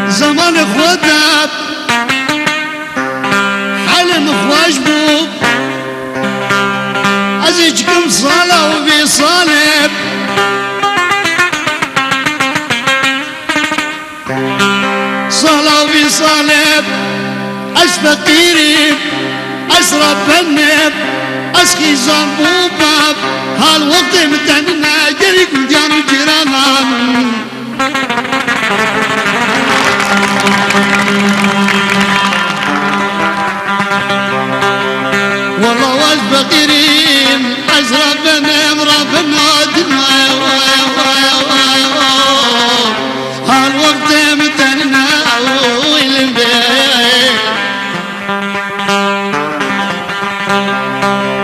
زمان خودت حالم خوش بو از هیچ کم ساله و بی ساله ساله و بی ساله از فقیری از ربنب از خیزان بوباب حال وقت متننا گری گلدیان و جیرانم والله واش فقيرين از ربنا دنا هالوقت متنا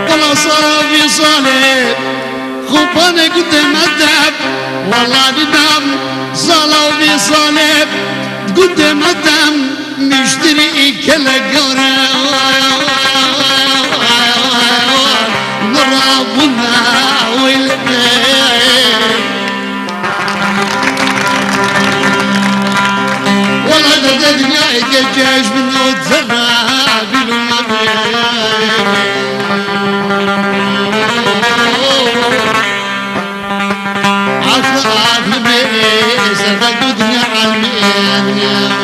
والله صار في صالح خباني قد مدب والله بدم صالح في صالح قد مدم مشتري كلا قرا ربنا والبيت ولا تدنيا يجيش من الزراب عفاف البيت صدق الدنيا عالمين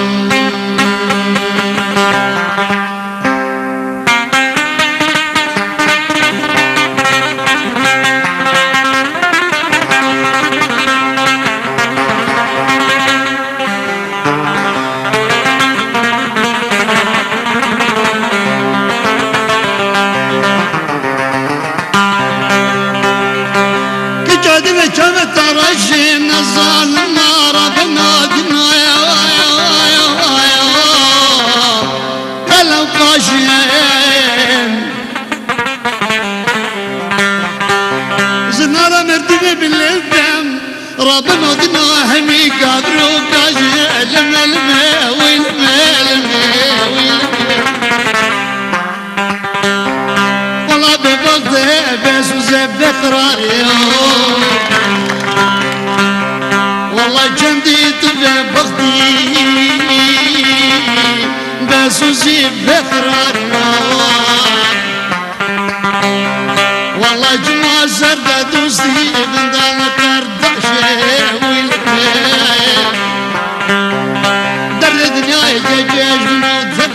كم ترجم الظالم ربنا دنا قلب قاشين زنارة مرتبة باللبن ربنا دنا همي قادر وقاشين الملمة والله ببغض بس وزب قراري والله جنديت ببغضي بس وزب قراري والله جمع زردة دوستي من دام كرداشي در الدنيا يجيش من الذهب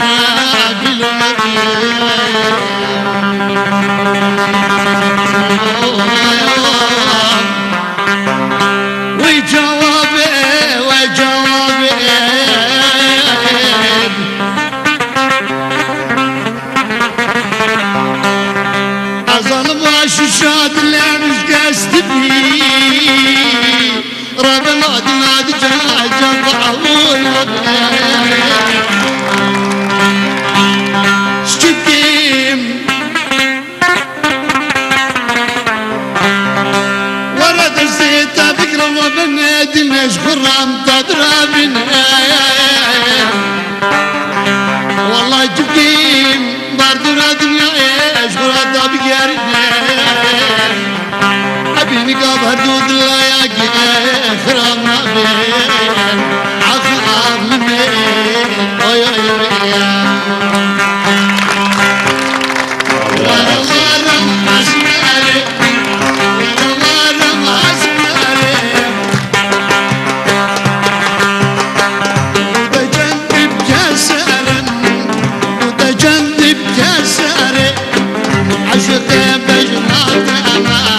شاد اللي مش قاست بي ربنا دماد جنب عوول شكيم ورد الزيت بكرة ربنا دمش غرام تضربنا والله جبكيم باردنا دنيا ايش غرام بقارنا أبيني قابر دود لا ياقي خرام نابين عخرام منين أي ورم أسماري ورم أسماري وده جنب جسر وده جنب جسر عشق بجنات أنا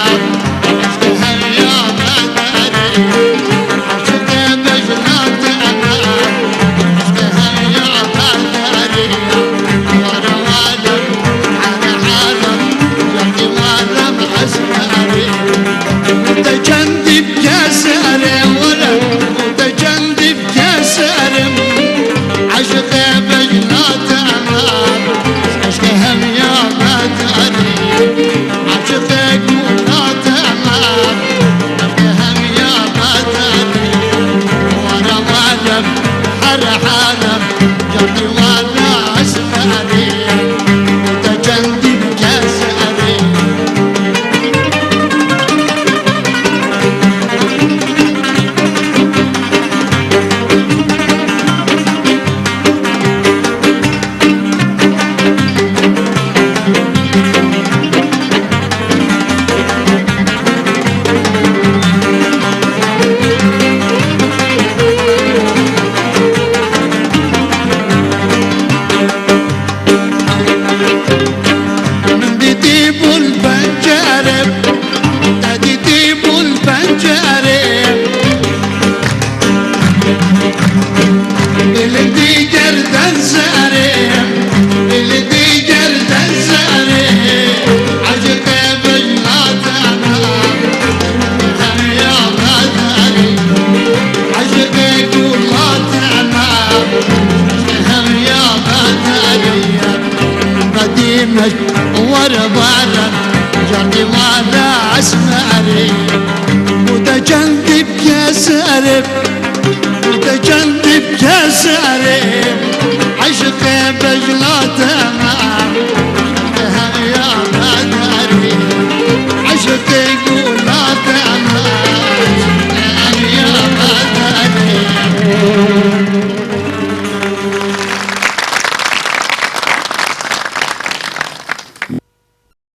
ولا اسمري متجنب يا سارب متجنب يا سارب عشق بجل